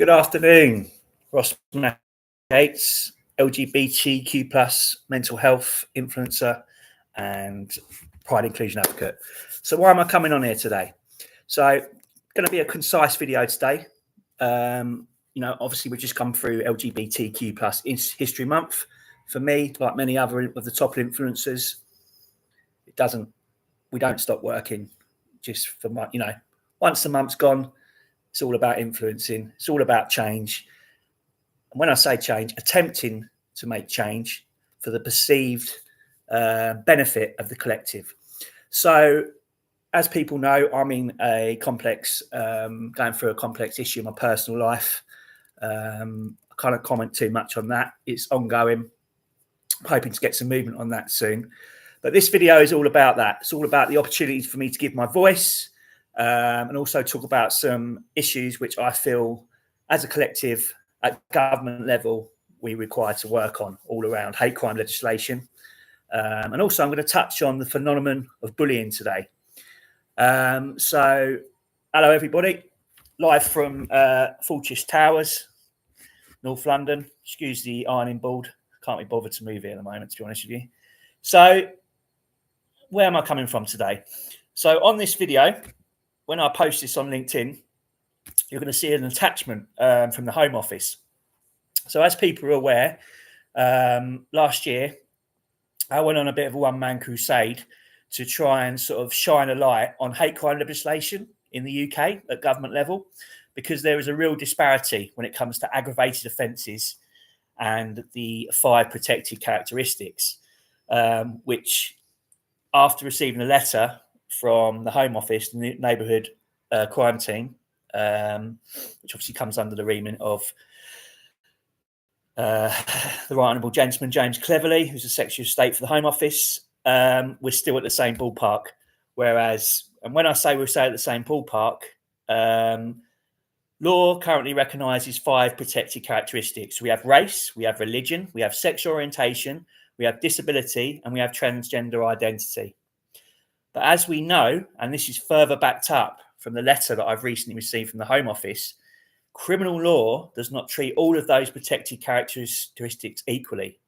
Good afternoon, Ross Gates, LGBTQ plus mental health influencer and pride inclusion advocate. So why am I coming on here today? So going to be a concise video today. Obviously we've just come through LGBTQ plus History Month. For me, like many other of the top influencers, we don't stop working just for once the month's gone. It's all about influencing. It's all about change. And when I say change, attempting to make change for the perceived benefit of the collective. So as people know, I'm in a complex, going through a complex issue in my personal life. I can't comment too much on that. It's ongoing. I'm hoping to get some movement on that soon. But this video is all about that. It's all about the opportunity for me to give my voice, and also talk about some issues which I feel as a collective at government level we require to work on all around hate crime legislation. And also I'm going to touch on the phenomenon of bullying today. So hello everybody, live from Fulchurch Towers, North London. Excuse the ironing board, can't be bothered to move here at the moment, to be honest with you. So where am I coming from today? So on this video, when I post this on LinkedIn, you're going to see an attachment from the Home Office. So as people are aware, last year, I went on a bit of a one-man crusade to try and sort of shine a light on hate crime legislation in the UK at government level, because there is a real disparity when it comes to aggravated offences and the 5 protected characteristics, which after receiving a letter from the Home Office, the neighbourhood crime team, which obviously comes under the remit of the Right Honourable Gentleman James Cleverly, who's the Secretary of State for the Home Office, we're still at the same ballpark. Whereas, and when I say we're at the same ballpark, law currently recognises 5 protected characteristics. We have race, we have religion, we have sexual orientation, we have disability, and we have transgender identity. But as we know, and this is further backed up from the letter that I've recently received from the Home Office, criminal law does not treat all of those protected characteristics equally.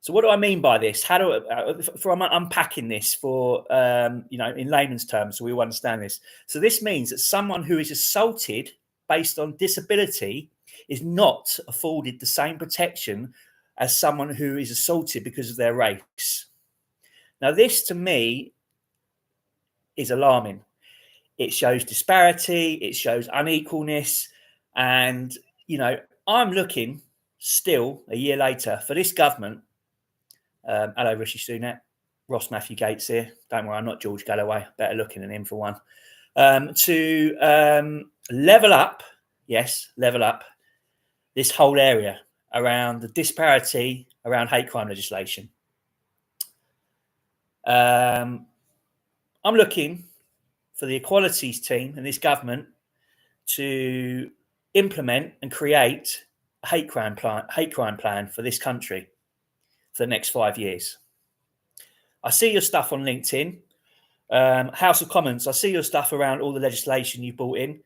So what do I mean by this? How do I'm unpacking this for, in layman's terms, so we all understand this. So this means that someone who is assaulted based on disability is not afforded the same protection as someone who is assaulted because of their race. Now, this to me is alarming. It shows disparity, it shows unequalness, and I'm looking still a year later for this government. Hello, Rishi Sunak, Ross Matthew Gates here. Don't worry, I'm not George Galloway. Better looking than him for one. To level up this whole area around the disparity around hate crime legislation. I'm looking for the equalities team and this government to implement and create a hate crime plan for this country for the next 5 years. I see your stuff on LinkedIn, House of Commons. I see your stuff around all the legislation you brought in,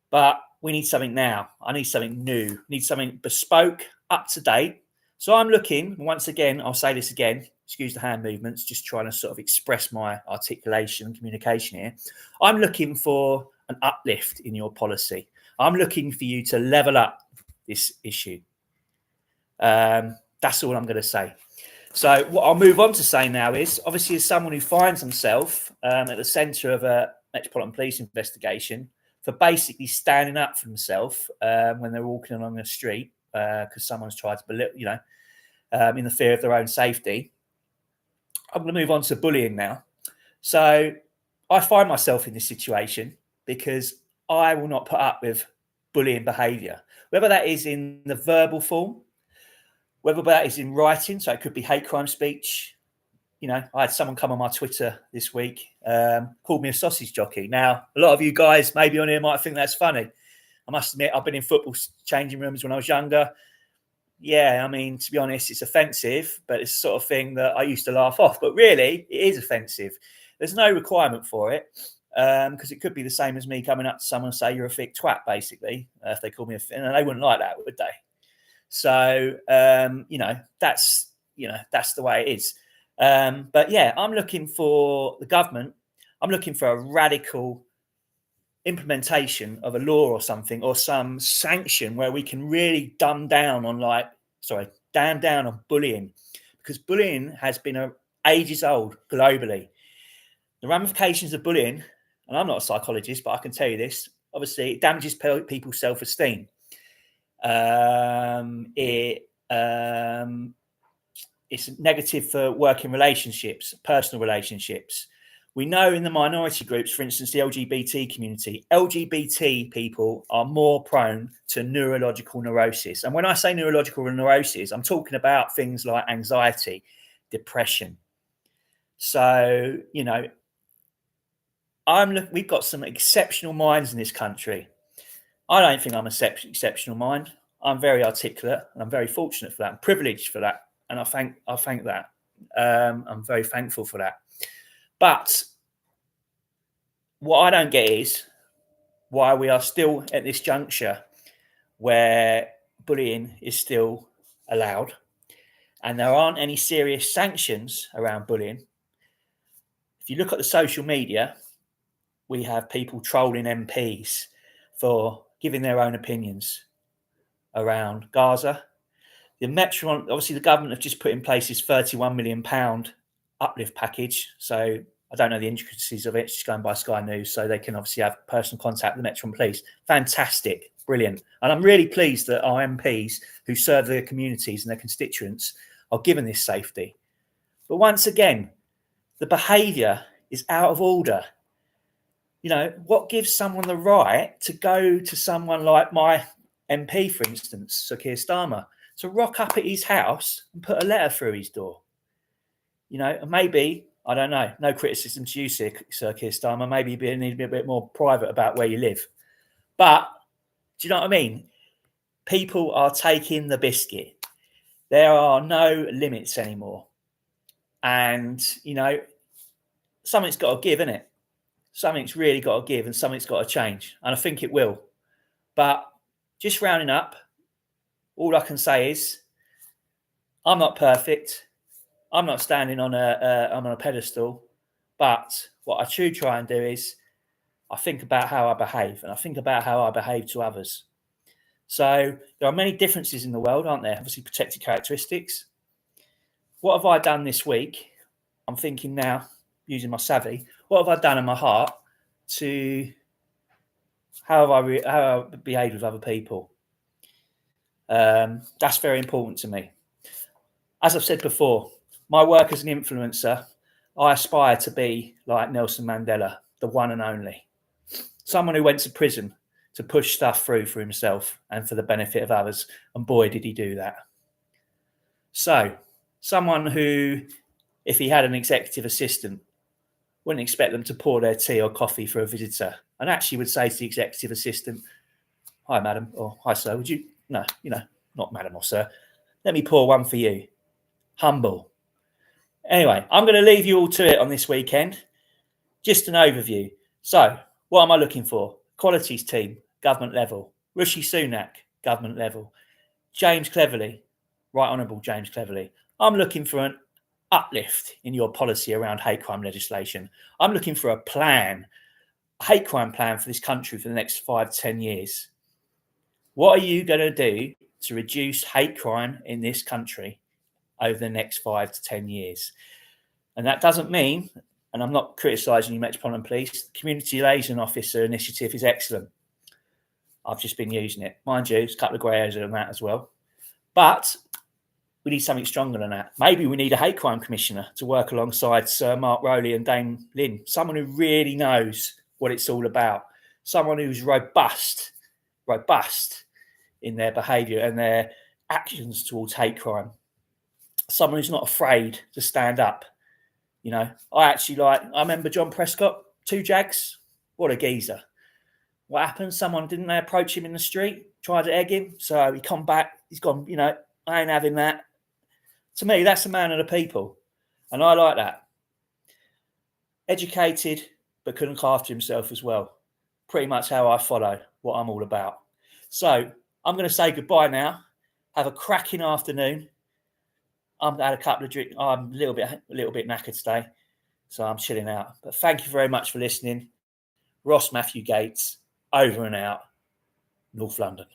but we need something now. I need something new. I need something bespoke, up to date. So I'm looking, once again, I'll say this again, excuse the hand movements, just trying to sort of express my articulation and communication here. I'm looking for an uplift in your policy. I'm looking for you to level up this issue. That's all I'm going to say. So what I'll move on to say now is, obviously, as someone who finds himself at the centre of a Metropolitan Police investigation for basically standing up for himself when they're walking along the street because someone's tried to belittle, in the fear of their own safety, I'm going to move on to bullying now. So I find myself in this situation because I will not put up with bullying behaviour, whether that is in the verbal form, whether that is in writing. So it could be hate crime speech. I had someone come on my Twitter this week, called me a sausage jockey. Now, a lot of you guys maybe on here might think that's funny. I must admit, I've been in football changing rooms when I was younger. Yeah, I mean, to be honest, it's offensive, but it's the sort of thing that I used to laugh off. But really, it is offensive. There's no requirement for it. because it could be the same as me coming up to someone and say you're a thick twat, basically, if they call me and they wouldn't like that, would they? So that's the way it is. But yeah, I'm looking for the government. I'm looking for a radical implementation of a law or something, or some sanction where we can really dumb down on bullying, because bullying has been ages old globally. The ramifications of bullying, and I'm not a psychologist, but I can tell you this, obviously it damages people's self-esteem. It's negative for working relationships, personal relationships. We know in the minority groups, for instance, the LGBT community, LGBT people are more prone to neurological neurosis. And when I say neurological neurosis, I'm talking about things like anxiety, depression. So, we've got some exceptional minds in this country. I don't think I'm an exceptional mind. I'm very articulate, and I'm very fortunate for that. I'm privileged for that, and I thank that. I'm very thankful for that. But what I don't get is why we are still at this juncture where bullying is still allowed, and there aren't any serious sanctions around bullying. If you look at the social media, we have people trolling MPs for giving their own opinions around Gaza. The Metro, obviously, the government have just put in place this £31 million uplift package. So I don't know the intricacies of it. It's just going by Sky News, so they can obviously have personal contact with the Metro Police. Fantastic, brilliant. And I'm really pleased that our MPs who serve their communities and their constituents are given this safety. But once again, the behaviour is out of order. What gives someone the right to go to someone like my MP, for instance, Sir Keir Starmer, to rock up at his house and put a letter through his door? Maybe, I don't know, no criticism to you, Sir Keir Starmer, maybe you need to be a bit more private about where you live. But, do you know what I mean? People are taking the biscuit. There are no limits anymore. And, something's got to give, innit? Something's really got to give, and something's got to change. And I think it will. But just rounding up, all I can say is I'm not perfect. I'm not standing on a pedestal. But what I try and do is I think about how I behave, and I think about how I behave to others. So there are many differences in the world, aren't there? Obviously, protected characteristics. What have I done this week? I'm thinking now, using my savvy, what have I done in my heart to how have I behaved with other people? That's very important to me. As I've said before, my work as an influencer, I aspire to be like Nelson Mandela, the one and only. Someone who went to prison to push stuff through for himself and for the benefit of others. And boy, did he do that. So, someone who, if he had an executive assistant, wouldn't expect them to pour their tea or coffee for a visitor, and actually would say to the executive assistant, "Hi, madam," or "Hi, sir, would you," no, not madam or sir, "let me pour one for you." Humble. Anyway, I'm going to leave you all to it on this weekend. Just an overview. So, what am I looking for? Qualities team, government level. Rishi Sunak, government level. James Cleverly, Right Honourable James Cleverly. I'm looking for an uplift in your policy around hate crime legislation. I'm looking for a plan, a hate crime plan for this country for the next 5 to 10 years. What are you going to do to reduce hate crime in this country over the next 5 to 10 years? And that doesn't mean, and I'm not criticising you, Metropolitan Police, the Community Liaison Officer initiative is excellent. I've just been using it. Mind you, there's a couple of grey areas on that as well. But we need something stronger than that. Maybe we need a hate crime commissioner to work alongside Sir Mark Rowley and Dame Lynn. Someone who really knows what it's all about. Someone who's robust in their behaviour and their actions towards hate crime. Someone who's not afraid to stand up. I remember John Prescott, 2 Jags. What a geezer. What happened? Didn't they approach him in the street, tried to egg him? So he come back, he's gone, I ain't having that. To me, that's a man of the people. And I like that. Educated, but can look after himself as well. Pretty much how I follow what I'm all about. So I'm going to say goodbye now. Have a cracking afternoon. I've had a couple of drinks. I'm a little bit knackered today, so I'm chilling out. But thank you very much for listening. Ross Matthew Gates, over and out, North London.